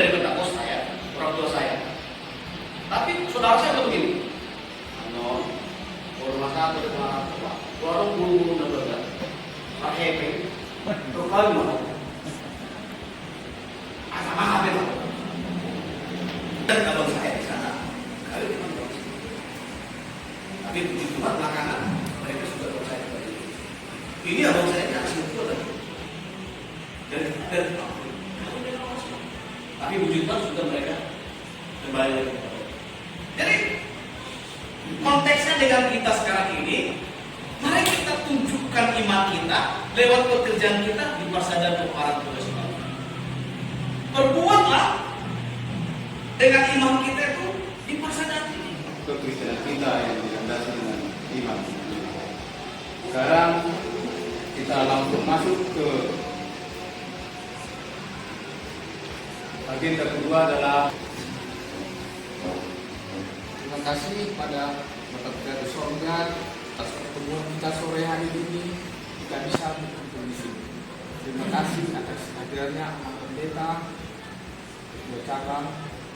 dari pendakwah saya, orang tua saya. Tapi saudara saya udah begini. Ano, rumah satu di mana tua, warung bulu-bulu dan berada. Happy, terkali mana? Apa apa itu? Dan abang saya di sana, kali di mana? Tapi puji Tuhan belakangan mereka sudah percaya kepada ini. Ini abang saya tidak semua lagi. Dan tapi puji Tuhan sudah mereka kembali lagi. Jadi konteksnya dengan kita sekarang ini, mari kita tunjukkan iman kita lewat pekerjaan kita di Persada untuk para tugas kita. Perbuatlah dengan iman kita itu di Persada ini. Kekristenan kita yang dilandasi dengan iman. Sekarang kita langsung masuk ke agenda kedua adalah terima kasih pada Bapak kita di sorga atas pertemuan kita sore hari ini kita bisa berkumpul di sini. Terima kasih atas hadirnya Pak Pendeta, Ketua Cabang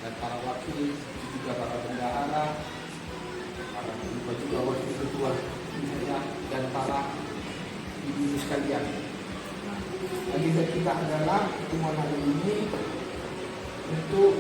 dan para wakil, juga para bendahara, para juga wakil ketua dan para ibu sekalian. Agenda kita adalah pertemuan hari ini untuk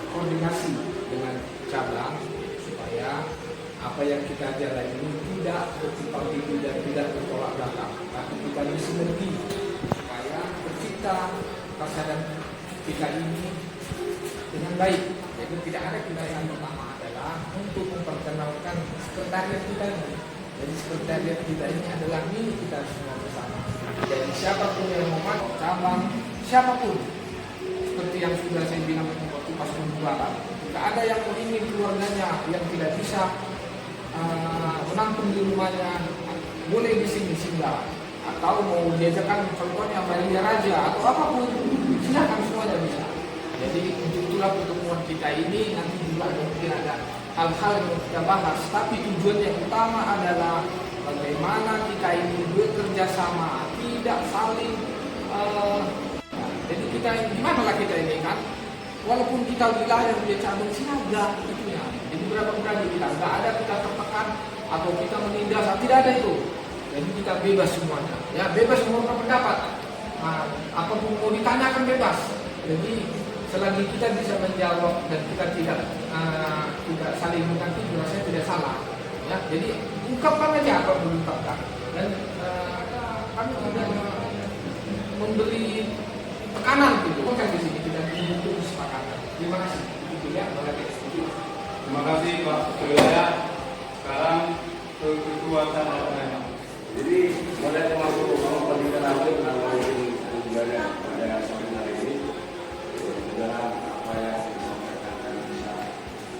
koordinasi dengan cabang supaya apa yang kita jalan ini tidak bertimpang tindih dan tidak bertolak belakang, tapi kita bersinergi supaya tercipta pasangan kita ini dengan baik. Jadi tidak ada kita yang pertama adalah untuk memperkenalkan sekretariat kita ini. Jadi sekretariat kita ini adalah milik kita semua bersama. Jadi siapapun yang mau masuk cabang, siapapun seperti yang sudah saya bilang waktu pas pembubaran, jika ada yang ingin keluarganya yang tidak bisa menampung di rumahnya, boleh di sini singgah, atau mau diajarkan contohnya Maria Raja atau apapun, silakan semuanya bisa. Jadi untuk itulah pertemuan kita ini nanti juga mungkin ada hal-hal yang kita bahas, tapi tujuan yang utama adalah bagaimana kita ini bekerja sama, tidak saling jadi kita di mana lah kita ini kan, walaupun kita wilayah dia cabang siaga itunya. Jadi berani kita nggak ada kita tertekan atau kita menindas, tidak ada itu. Jadi kita bebas semuanya, ya bebas mengungkapkan pendapat. Nah, apapun mau ditanyakan bebas. Jadi selagi kita bisa menjawab dan kita tidak saling mengganti, rasanya tidak salah. Ya, jadi ungkapkan aja apa yang diungkapkan. Dan kami sudah memberi tekanan gitu, bukan di sini kita butuh kesepakatan. Terima kasih. Itu ya, terima kasih Pak Ketua. Sekarang ke Ketua Cabang. Jadi mulai masuk pendidikan awal dengan juga pada sore hari ini, mudah-mudahan apa yang disampaikan akan bisa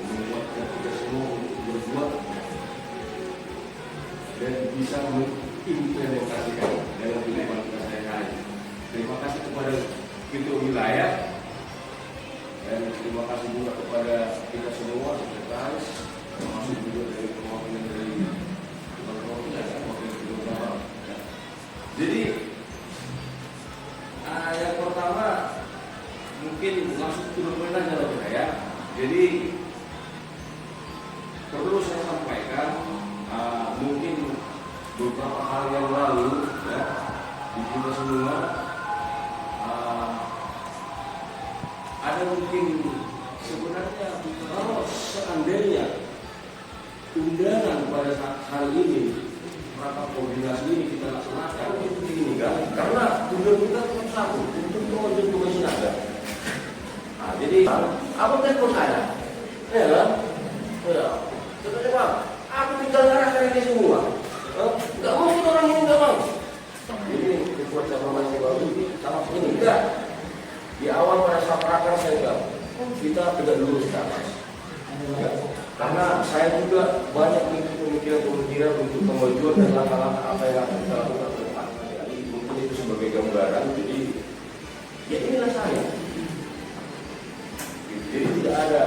membuatkan kita semua berbuat dan bisa mengimplementasikan dalam kehidupan kita sehari-hari. Terima kasih kepada Ketua Wilayah dan terima kasih juga kepada kita semua sekretaris, termasuk juga dari perwakilan dari Jadi yang pertama mungkin langsung turun aja lah saya. Jadi perlu saya sampaikan mungkin beberapa hal yang lalu ya di kita semua ada mungkin sebenarnya kalau seandainya undangan pada saat hari ini rapat koordinasi ini kita laksanakan itu begini kan, karena tujuan kita tetap satu untuk mewujudkan tugas siaga. Nah, jadi apa telepon saya? Ya kan? Ya. Sebenarnya Pak, aku tinggal ngarahkan ini semua. Enggak mau kita orang ini enggak mau. Jadi dibuat cabang masih baru ini sama ini enggak. Di awal pada saat praker saya enggak. Kita tidak lurus ke atas. Ya. Karena saya juga banyak pemikiran-pemikiran untuk kemajuan dan langkah-langkah apa yang akan kita lakukan ke depan. Jadi mungkin itu sebagai gambaran. Jadi ya inilah saya. Jadi tidak ada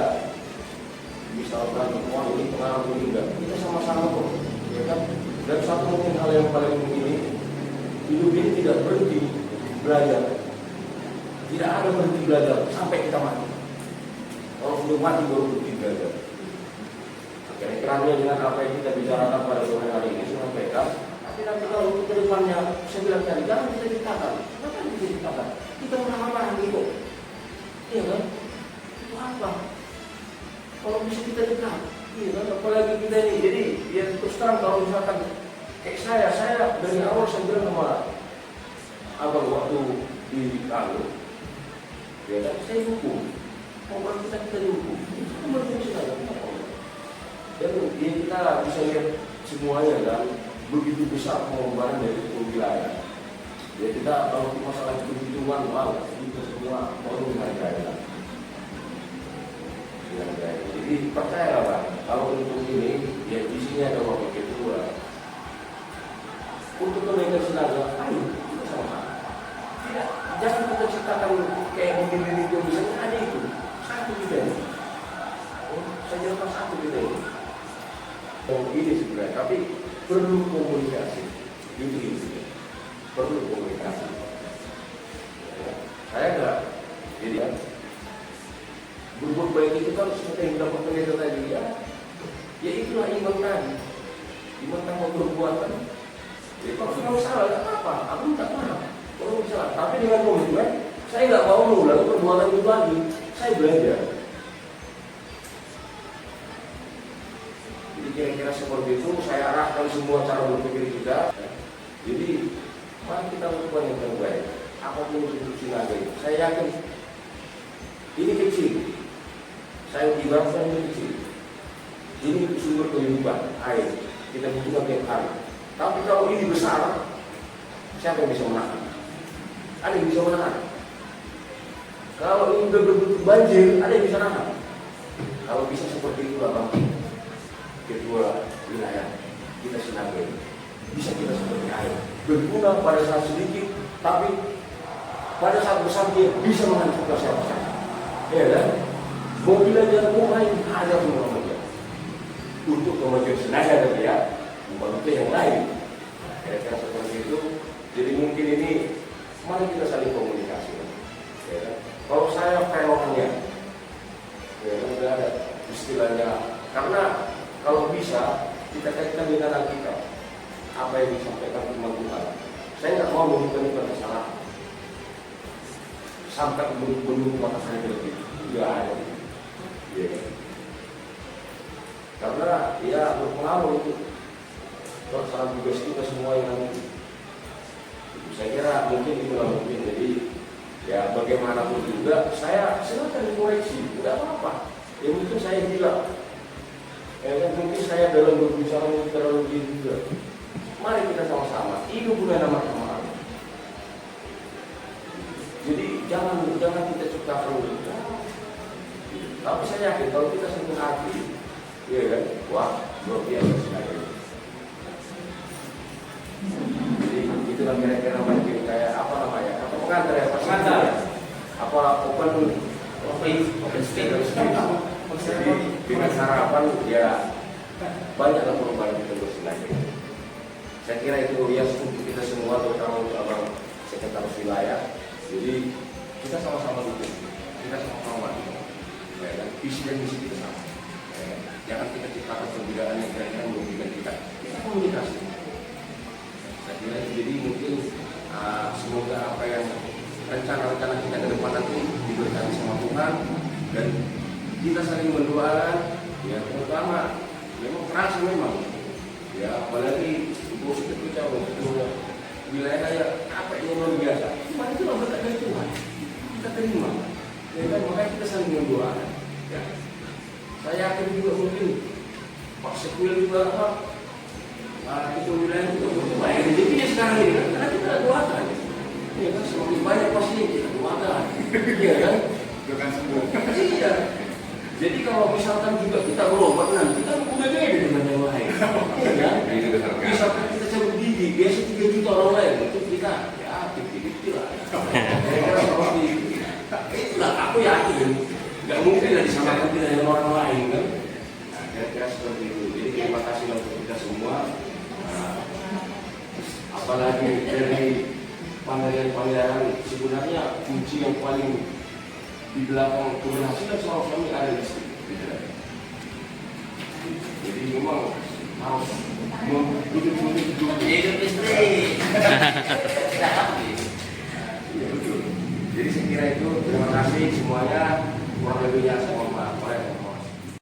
misalkan wah ini pengaruh ini enggak. Kita sama-sama kok, ya kan? Dan satu mungkin hal yang paling ini hidup ini tidak berhenti belajar. Tidak ada berhenti belajar sampai kita mati. Kalau sudah mati baru berhenti belajar. Kira-kira dengan apa yang kita bicarakan pada sore hari ini saya sampaikan. Tapi nanti kalau ke depannya saya bilang tadi jangan kita ciptakan. Kenapa kita ciptakan? Kita menambah itu. Iya kan? Itu apa? Kalau bisa kita dekat, iya kan? Apalagi kita ini. Jadi ya terus terang kalau misalkan kayak saya dari awal saya bilang sama abang waktu di Kalu, ya kan? Saya hukum. Orang kita dihukum. Kita berfungsi saja. Dan ya kita bisa lihat semuanya kan begitu besar pengorbanan dari wilayah. Ya kita kalau masalah perhitungan, wow, kita semua baru menghargai. Jadi percayalah Pak, kalau untuk ini ya di sini ada wakil ketua. Untuk kenaikan tenaga, ayo kita sama. Tidak, jangan kita ciptakan kayak begini itu misalnya ada itu satu bidang. Saya jelaskan satu bidang. Ini sebenarnya, tapi perlu komunikasi. Itu perlu komunikasi. Saya enggak, jadi ya, berbuat baik itu kan seperti yang dilakukan itu tadi ya itulah iman tadi. Iman tanpa perbuatan. Jadi kalau salah tidak apa, aku tidak maaf. Kalau salah, tapi dengan komitmen, saya nggak mau mengulangi perbuatan itu lagi. Saya belajar. Jadi kira-kira seperti itu, saya arahkan semua cara berpikir kita. Jadi, mari kita lakukan yang terbaik. Apapun institusi naga itu, saya yakin ini kecil. Saya ibaratkan ini kecil. Ini sumber kehidupan, air. Kita butuhkan tiap hari. Tapi kalau ini besar, siapa yang bisa menahan? Ada yang bisa menahan. Kalau ini betul-betul banjir, ada yang bisa menahan. Kalau bisa seperti itu, Bang. Kedua wilayah kita Sinaga bisa kita seperti air berguna pada saat sedikit, tapi pada saat besar dia bisa menghancurkan siapa saja. Ya kan? Mobil aja mulai ada semua saja untuk kemajuan Sinaga tapi ya bukan untuk yang lain. Kira-kira seperti itu. Jadi mungkin ini mari kita saling komunikasi. Ya kan? Kalau saya peronnya, ya udah ada istilahnya karena kalau bisa, kita kaitkan dengan Alkitab. Apa yang disampaikan firman Tuhan. Saya nggak mau menggunakan kesalahan. Sampai menurut mata saya lebih. Tidak ada. Ya. Karena ya berpengaruh itu. Salah tugas kita semua yang nanti. Saya kira mungkin itu mungkin. Jadi ya bagaimanapun juga, saya silakan dikoreksi. Tidak apa-apa. Ya mungkin saya bilang. Mungkin saya dalam berbicara terlalu juga. Mari kita sama-sama hidup bulan nama-nama. Jadi jangan kita ciptakan dulu. Tapi saya yakin kalau kita sentuh hati, ya kan, wah luar biasa sekali. Jadi itulah kira-kira mungkin kayak apa namanya? Apa pengantar ya? Pengantar. Apa open space. Jadi dengan harapan ya banyaklah perubahan kita bersilaturahmi. Saya kira itu ya untuk kita semua, terutama untuk abang sekretaris wilayah. Jadi kita sama-sama dukung, kita sama-sama maju. Ya, dan visi dan misi kita sama. Ya, jangan kita ciptakan perbedaan yang kira-kira merugikan kita. Kita komunikasi. Saya kira jadi mungkin semoga apa yang rencana-rencana kita ke depan nanti diberkati sama Tuhan dan kita saling mendoakan, ya terutama memang keras memang, ya apalagi bos kita wilayah kayak apa yang luar biasa, cuma itu lah berkat dari Tuhan, kita terima, ya kan makanya kita saling mendoakan, ya. Saya yakin juga mungkin Pak Sekwil juga itu wilayah itu baik rezekinya sekarang ini kan, karena kita doakan, ya kan semakin banyak pasti kita doakan, ya kan, Doakan sembuh. iya. Jadi kalau misalkan juga kita berobat nanti kita udah beda dengan yang lain. Ya, misalkan kita cabut gigi, biasa 3 juta orang lain, itu kita ya tipis-tipis lah. Kira-kira seperti itu. Itulah aku yakin, nggak mungkin lah disamakan kita dengan orang lain kan. Nah, kira-kira seperti itu. Jadi terima kasih untuk kita semua. Apalagi dari pangeran sebenarnya kunci yang paling di belakang keberhasilan seorang suami ada di sini. Jadi memang harus hidup istri. Iya betul. Jadi saya kira itu terima kasih semuanya, kurang lebihnya saya mohon maaf.